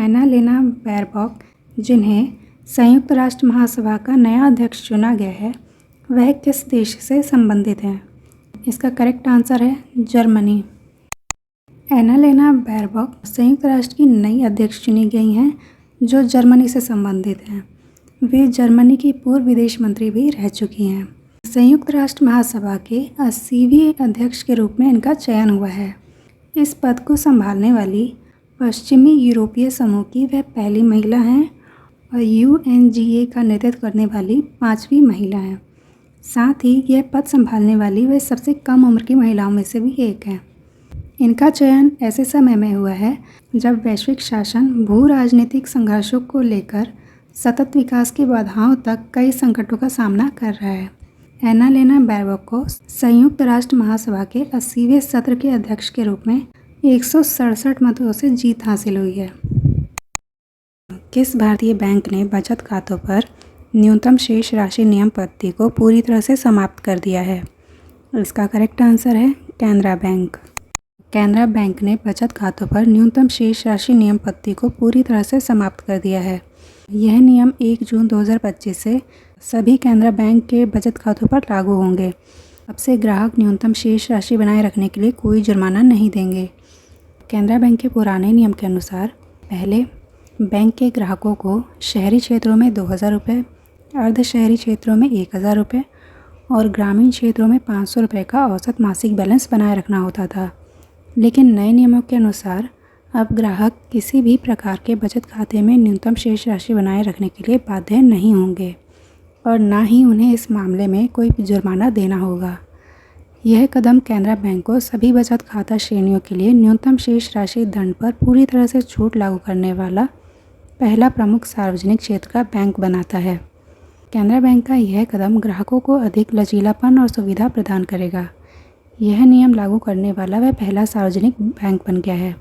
Annalena Baerbock, जिन्हें संयुक्त राष्ट्र महासभा का नया अध्यक्ष चुना गया है, वह किस देश से संबंधित हैं? इसका करेक्ट आंसर है जर्मनी। एनालेना बैरबॉक संयुक्त राष्ट्र की नई अध्यक्ष चुनी गई हैं, जो जर्मनी से संबंधित हैं। वे जर्मनी की पूर्व विदेश मंत्री भी रह चुकी हैं। संयुक्त राष्ट्र महासभा के 80वें अध्यक्ष के रूप में इनका चयन हुआ है। इस पद को संभालने वाली पश्चिमी यूरोपीय समूह की वह पहली महिला हैं और UNGA का नेतृत्व करने वाली 5वीं महिला हैं। साथ ही यह पद संभालने वाली वह सबसे कम उम्र की महिलाओं में से भी एक है। इनका चयन ऐसे समय में हुआ है जब वैश्विक शासन भू राजनीतिक संघर्षों को लेकर सतत विकास की बाधाओं तक कई संकटों का सामना कर रहा है। एनालेना बैरबॉक को संयुक्त राष्ट्र महासभा के 80वें सत्र के अध्यक्ष के रूप में 167 मतों से जीत हासिल हुई है। किस भारतीय बैंक ने बचत खातों पर न्यूनतम शेष राशि नियम पद्धति को पूरी तरह से समाप्त कर दिया है? इसका करेक्ट आंसर है कैनरा बैंक। कैनरा बैंक ने बचत खातों पर न्यूनतम शेष राशि नियम पद्धति को पूरी तरह से समाप्त कर दिया है। यह नियम 1 जून 2025 से सभी कैनरा बैंक के बचत खातों पर लागू होंगे। अब से ग्राहक न्यूनतम शेष राशि बनाए रखने के लिए कोई जुर्माना नहीं देंगे। कैनरा बैंक के पुराने नियम के अनुसार पहले बैंक के ग्राहकों को शहरी क्षेत्रों में 2000 रुपये, अर्ध शहरी क्षेत्रों में 1000 रुपये और ग्रामीण क्षेत्रों में 500 रुपये का औसत मासिक बैलेंस बनाए रखना होता था। लेकिन नए नियमों के अनुसार अब ग्राहक किसी भी प्रकार के बचत खाते में न्यूनतम शेष राशि बनाए रखने के लिए बाध्य नहीं होंगे और ना ही उन्हें इस मामले में कोई जुर्माना देना होगा। यह कदम कैनरा बैंक को सभी बचत खाता श्रेणियों के लिए न्यूनतम शेष राशि दंड पर पूरी तरह से छूट लागू करने वाला पहला प्रमुख सार्वजनिक क्षेत्र का बैंक बनाता है। कैनरा बैंक का यह कदम ग्राहकों को अधिक लचीलापन और सुविधा प्रदान करेगा। यह नियम लागू करने वाला वह पहला सार्वजनिक बैंक बन गया है।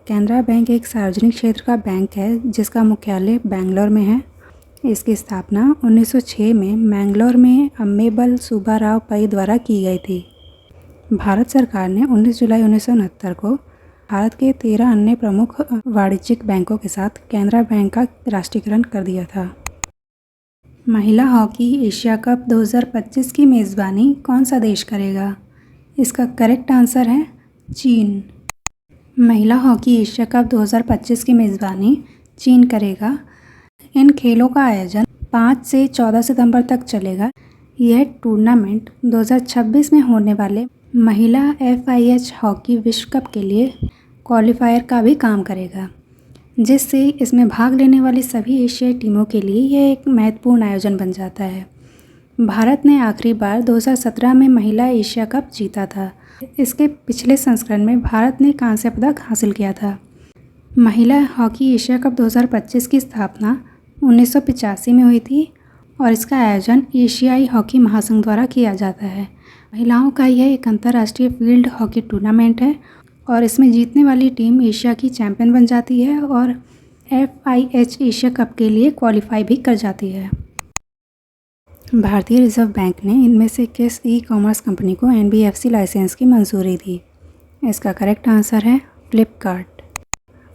कैनरा बैंक एक सार्वजनिक क्षेत्र का बैंक है जिसका मुख्यालय बेंगलोर में है। इसकी स्थापना 1906 में मैंगलोर में अम्मेबल सुब्बाराव पई द्वारा की गई थी। भारत सरकार ने 19 जुलाई 1969 को भारत के 13 अन्य प्रमुख वाणिज्यिक बैंकों के साथ कैनरा बैंक का राष्ट्रीयकरण कर दिया था। महिला हॉकी एशिया कप 2025 की मेज़बानी कौन सा देश करेगा? इसका करेक्ट आंसर है चीन। महिला हॉकी एशिया कप 2025 की मेज़बानी चीन करेगा। इन खेलों का आयोजन 5 से 14 सितंबर तक चलेगा। यह टूर्नामेंट 2026 में होने वाले महिला FIH हॉकी विश्व कप के लिए क्वालिफायर का भी काम करेगा, जिससे इसमें भाग लेने वाली सभी एशियाई टीमों के लिए यह एक महत्वपूर्ण आयोजन बन जाता है। भारत ने आखिरी बार 2017 में महिला एशिया कप जीता था। इसके पिछले संस्करण में भारत ने कांस्य पदक हासिल किया था। महिला हॉकी एशिया कप 2025 की स्थापना 1985 में हुई थी और इसका आयोजन एशियाई हॉकी महासंघ द्वारा किया जाता है। महिलाओं का यह एक अंतर्राष्ट्रीय फील्ड हॉकी टूर्नामेंट है और इसमें जीतने वाली टीम एशिया की चैंपियन बन जाती है और FIH एशिया कप के लिए क्वालिफाई भी कर जाती है। भारतीय रिजर्व बैंक ने इनमें से किस ई-कॉमर्स कंपनी को NBFC लाइसेंस की मंजूरी दी? इसका करेक्ट आंसर है फ्लिपकार्ट।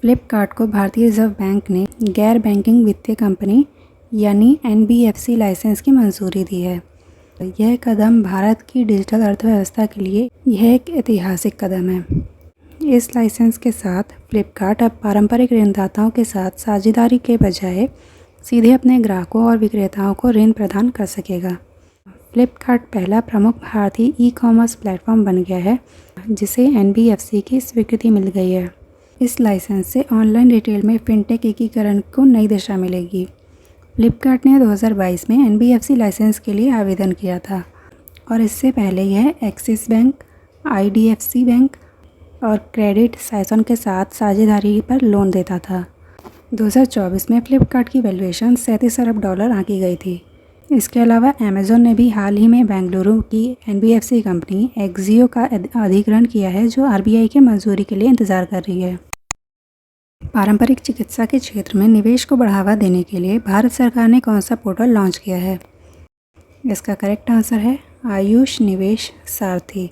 फ्लिपकार्ट को भारतीय रिजर्व बैंक ने गैर बैंकिंग वित्तीय कंपनी यानी NBFC लाइसेंस की मंजूरी दी है। यह कदम भारत की डिजिटल अर्थव्यवस्था के लिए यह एक ऐतिहासिक कदम है। इस लाइसेंस के साथ फ्लिपकार्ट अब पारंपरिक ऋणदाताओं के साथ साझेदारी के बजाय सीधे अपने ग्राहकों और विक्रेताओं को ऋण प्रदान कर सकेगा। फ्लिपकार्ट पहला प्रमुख भारतीय ई-कॉमर्स प्लेटफॉर्म बन गया है जिसे NBFC की स्वीकृति मिल गई है। इस लाइसेंस से ऑनलाइन रिटेल में फिनटेक एकीकरण को नई दिशा मिलेगी। फ्लिपकार्ट ने 2022 में NBFC लाइसेंस के लिए आवेदन किया था और इससे पहले यह एक्सिस बैंक, IDFC बैंक और क्रेडिट साइसन के साथ साझेदारी पर लोन देता था। 2024 में फ्लिपकार्ट की वैल्यूएशन $37 अरब आंकी गई थी। इसके अलावा अमेज़न ने भी हाल ही में बेंगलुरु की NBFC कंपनी एक्जियो का अधिग्रहण किया है, जो RBI की मंजूरी के लिए इंतजार कर रही है। पारंपरिक चिकित्सा के क्षेत्र में निवेश को बढ़ावा देने के लिए भारत सरकार ने कौन सा पोर्टल लॉन्च किया है? इसका करेक्ट आंसर है आयुष निवेश सारथी।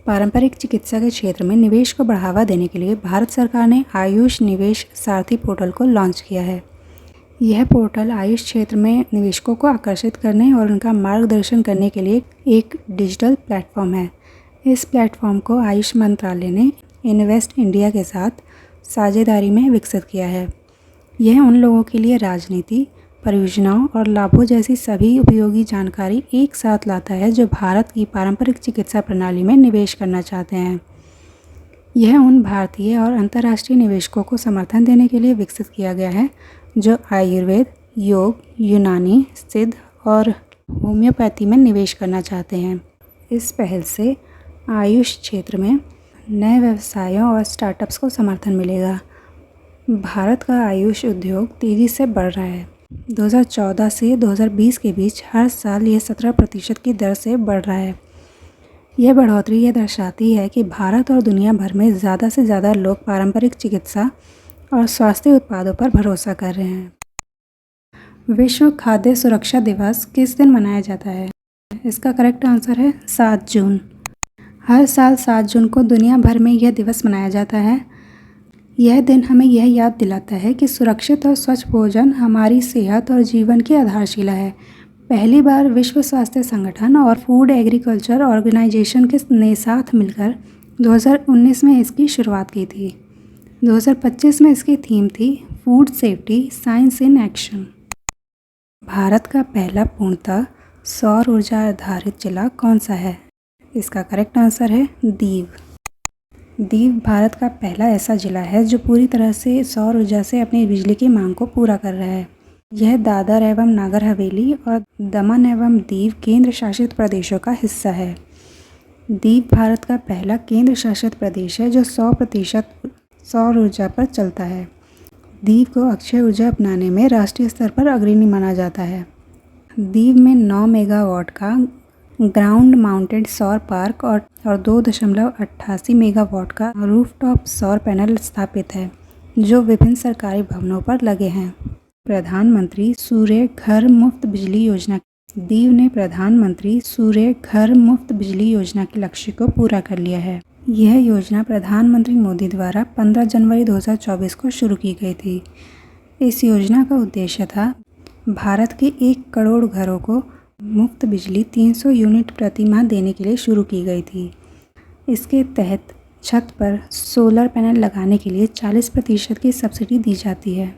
पारंपरिक चिकित्सा के क्षेत्र में निवेश को बढ़ावा देने के लिए भारत सरकार ने आयुष निवेश सारथी पोर्टल को लॉन्च किया है। यह पोर्टल आयुष क्षेत्र में निवेशकों को आकर्षित करने और उनका मार्गदर्शन करने के लिए एक डिजिटल प्लेटफॉर्म है। इस प्लेटफॉर्म को आयुष मंत्रालय ने इन्वेस्ट इंडिया के साथ साझेदारी में विकसित किया है। यह उन लोगों के लिए राजनीति, परियोजनाओं और लाभों जैसी सभी उपयोगी जानकारी एक साथ लाता है जो भारत की पारंपरिक चिकित्सा प्रणाली में निवेश करना चाहते हैं। यह उन भारतीय और अंतर्राष्ट्रीय निवेशकों को समर्थन देने के लिए विकसित किया गया है जो आयुर्वेद, योग, यूनानी, सिद्ध और होम्योपैथी में निवेश करना चाहते हैं। इस पहल से आयुष क्षेत्र में नए व्यवसायों और स्टार्टअप्स को समर्थन मिलेगा। भारत का आयुष उद्योग तेज़ी से बढ़ रहा है। 2014 से 2020 के बीच हर साल यह 17% की दर से बढ़ रहा है। यह बढ़ोतरी यह दर्शाती है कि भारत और दुनिया भर में ज़्यादा से ज़्यादा लोग पारंपरिक चिकित्सा और स्वास्थ्य उत्पादों पर भरोसा कर रहे हैं। विश्व खाद्य सुरक्षा दिवस किस दिन मनाया जाता है? इसका करेक्ट आंसर है 7 जून। हर साल 7 जून को दुनिया भर में यह दिवस मनाया जाता है। यह दिन हमें यह याद दिलाता है कि सुरक्षित और स्वच्छ भोजन हमारी सेहत और जीवन की आधारशिला है। पहली बार विश्व स्वास्थ्य संगठन और फूड एग्रीकल्चर ऑर्गेनाइजेशन के ने साथ मिलकर 2019 में इसकी शुरुआत की थी। 2025 में इसकी थीम थी food safety science in action. Bharat का पहला पूर्णतः सौर ऊर्जा आधारित जिला कौन सा है? इसका करेक्ट आंसर है दीव। दीव भारत का पहला ऐसा जिला है जो पूरी तरह से सौर ऊर्जा से अपनी बिजली की मांग को पूरा कर रहा है। यह दादर एवं नागर हवेली और दमन एवं दीव केंद्र शासित प्रदेशों का हिस्सा है। दीव भारत का पहला केंद्र शासित प्रदेश है जो 100% सौर ऊर्जा पर चलता है। दीव को अक्षय ऊर्जा अपनाने में राष्ट्रीय स्तर पर अग्रणी माना जाता है। दीव में 9 मेगावाट का ग्राउंड माउंटेड सौर पार्क और 2.88 मेगावाट का रूफटॉप सौर पैनल स्थापित है जो विभिन्न सरकारी भवनों पर लगे हैं। प्रधानमंत्री सूर्य घर मुफ्त बिजली योजना। दीव ने प्रधानमंत्री सूर्य घर मुफ्त बिजली योजना के लक्ष्य को पूरा कर लिया है। यह योजना प्रधानमंत्री मोदी द्वारा 15 जनवरी 2024 को शुरू की गई थी। इस योजना का उद्देश्य था भारत के 1 करोड़ घरों को मुफ्त बिजली 300 यूनिट प्रति माह देने के लिए शुरू की गई थी। इसके तहत छत पर सोलर पैनल लगाने के लिए 40% की सब्सिडी दी जाती है।